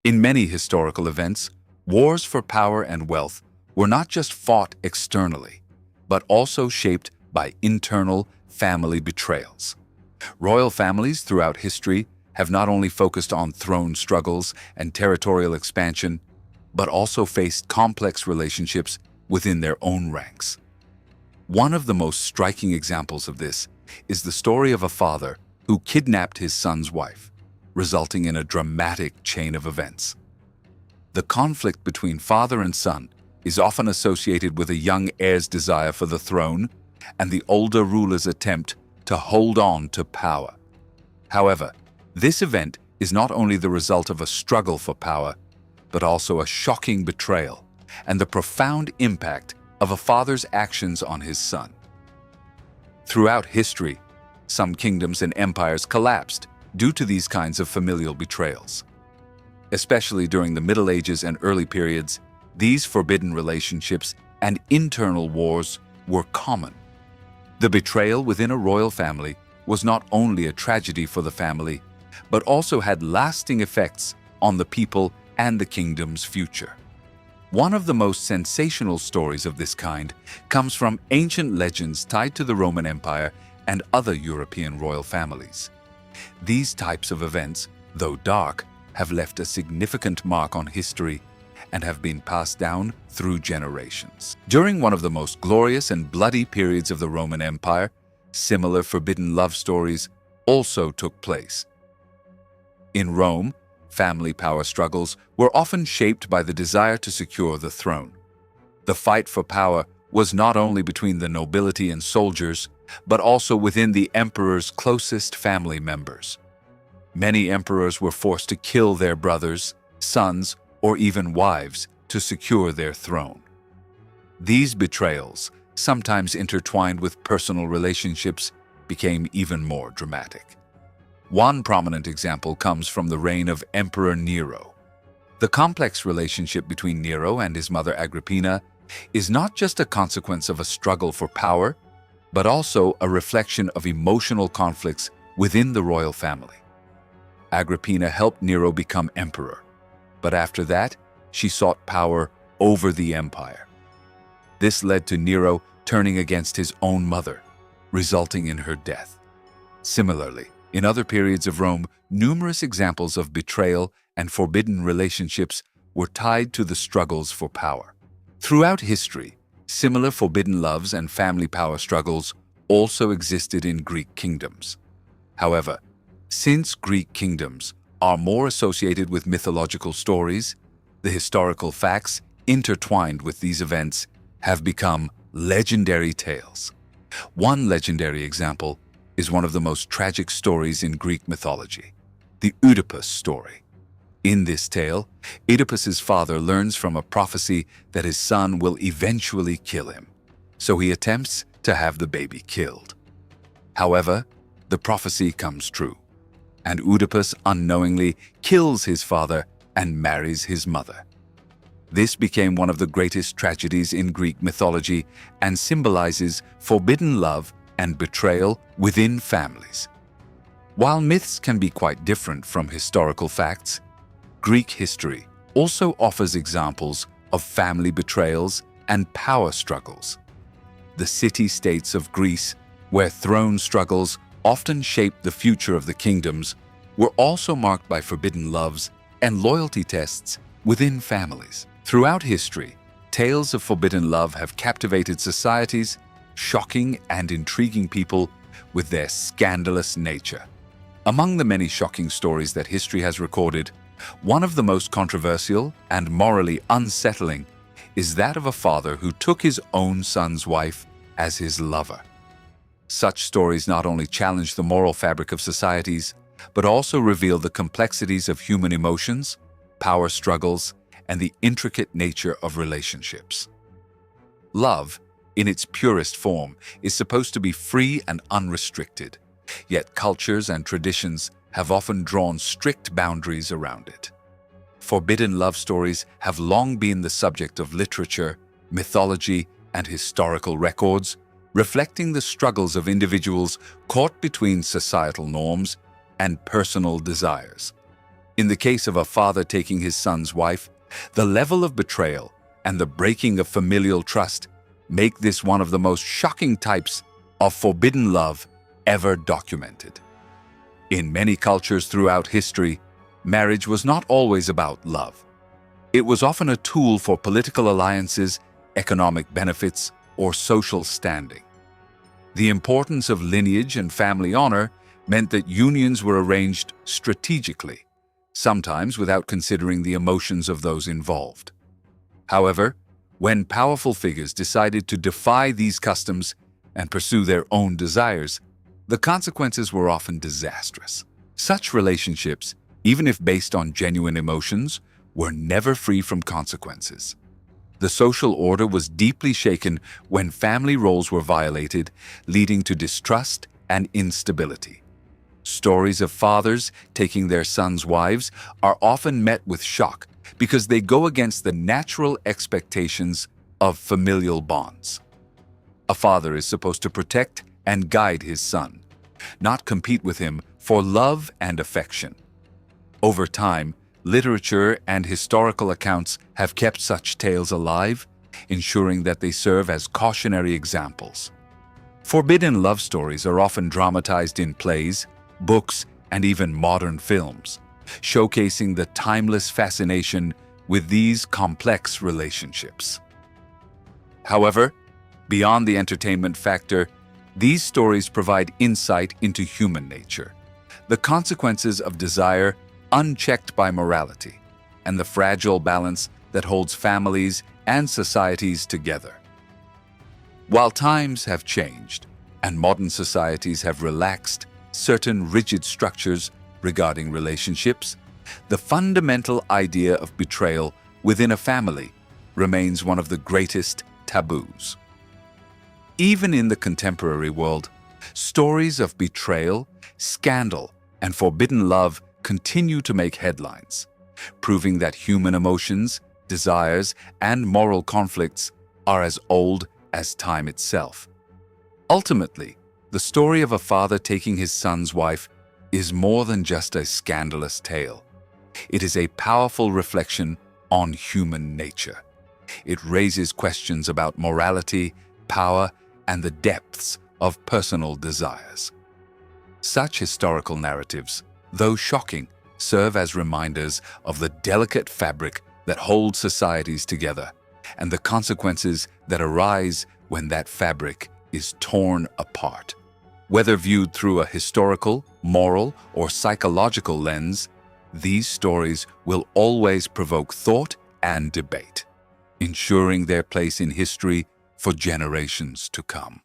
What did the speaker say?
In many historical events, wars for power and wealth were not just fought externally, but also shaped by internal family betrayals. Royal families throughout history have not only focused on throne struggles and territorial expansion, but also faced complex relationships within their own ranks. One of the most striking examples of this is the story of a father who kidnapped his son's wife, resulting in a dramatic chain of events. The conflict between father and son is often associated with a young heir's desire for the throne and the older ruler's attempt to hold on to power. However, this event is not only the result of a struggle for power, but also a shocking betrayal and the profound impact of a father's actions on his son. Throughout history, some kingdoms and empires collapsed due to these kinds of familial betrayals. Especially during the Middle Ages and early periods, these forbidden relationships and internal wars were common. The betrayal within a royal family was not only a tragedy for the family, but also had lasting effects on the people and the kingdom's future. One of the most sensational stories of this kind comes from ancient legends tied to the Roman Empire and other European royal families. These types of events, though dark, have left a significant mark on history and have been passed down through generations. During one of the most glorious and bloody periods of the Roman Empire, similar forbidden love stories also took place. In Rome, family power struggles were often shaped by the desire to secure the throne. The fight for power was not only between the nobility and soldiers, but also within the emperor's closest family members. Many emperors were forced to kill their brothers, sons, or even wives to secure their throne. These betrayals, sometimes intertwined with personal relationships, became even more dramatic. One prominent example comes from the reign of Emperor Nero. The complex relationship between Nero and his mother Agrippina is not just a consequence of a struggle for power, but also a reflection of emotional conflicts within the royal family. Agrippina helped Nero become emperor, but after that, she sought power over the empire. This led to Nero turning against his own mother, resulting in her death. Similarly, in other periods of Rome, numerous examples of betrayal and forbidden relationships were tied to the struggles for power. Throughout history, similar forbidden loves and family power struggles also existed in Greek kingdoms. However, since Greek kingdoms are more associated with mythological stories, the historical facts intertwined with these events have become legendary tales. One legendary example is one of the most tragic stories in Greek mythology, the Oedipus story. In this tale, Oedipus's father learns from a prophecy that his son will eventually kill him, so he attempts to have the baby killed. However, the prophecy comes true, and Oedipus unknowingly kills his father and marries his mother. This became one of the greatest tragedies in Greek mythology and symbolizes forbidden love and betrayal within families. While myths can be quite different from historical facts, Greek history also offers examples of family betrayals and power struggles. The city-states of Greece, where throne struggles often shaped the future of the kingdoms, were also marked by forbidden loves and loyalty tests within families. Throughout history, tales of forbidden love have captivated societies, shocking and intriguing people with their scandalous nature. Among the many shocking stories that history has recorded, one of the most controversial and morally unsettling is that of a father who took his own son's wife as his lover. Such stories not only challenge the moral fabric of societies, but also reveal the complexities of human emotions, power struggles, and the intricate nature of relationships. Love, in its purest form, is supposed to be free and unrestricted, yet cultures and traditions have often drawn strict boundaries around it. Forbidden love stories have long been the subject of literature, mythology, and historical records, reflecting the struggles of individuals caught between societal norms and personal desires. In the case of a father taking his son's wife, the level of betrayal and the breaking of familial trust make this one of the most shocking types of forbidden love ever documented. In many cultures throughout history, marriage was not always about love. It was often a tool for political alliances, economic benefits, or social standing. The importance of lineage and family honor meant that unions were arranged strategically, sometimes without considering the emotions of those involved. However, when powerful figures decided to defy these customs and pursue their own desires, the consequences were often disastrous. Such relationships, even if based on genuine emotions, were never free from consequences. The social order was deeply shaken when family roles were violated, leading to distrust and instability. Stories of fathers taking their sons' wives are often met with shock because they go against the natural expectations of familial bonds. A father is supposed to protect and guide his son, not compete with him for love and affection. Over time, literature and historical accounts have kept such tales alive, ensuring that they serve as cautionary examples. Forbidden love stories are often dramatized in plays, books, and even modern films, showcasing the timeless fascination with these complex relationships. However, beyond the entertainment factor, these stories provide insight into human nature, the consequences of desire unchecked by morality, and the fragile balance that holds families and societies together. While times have changed and modern societies have relaxed certain rigid structures regarding relationships, the fundamental idea of betrayal within a family remains one of the greatest taboos. Even in the contemporary world, stories of betrayal, scandal, and forbidden love continue to make headlines, proving that human emotions, desires, and moral conflicts are as old as time itself. Ultimately, the story of a father taking his son's wife is more than just a scandalous tale. It is a powerful reflection on human nature. It raises questions about morality, power, and the depths of personal desires. Such historical narratives, though shocking, serve as reminders of the delicate fabric that holds societies together and the consequences that arise when that fabric is torn apart. Whether viewed through a historical, moral, or psychological lens, these stories will always provoke thought and debate, ensuring their place in history for generations to come.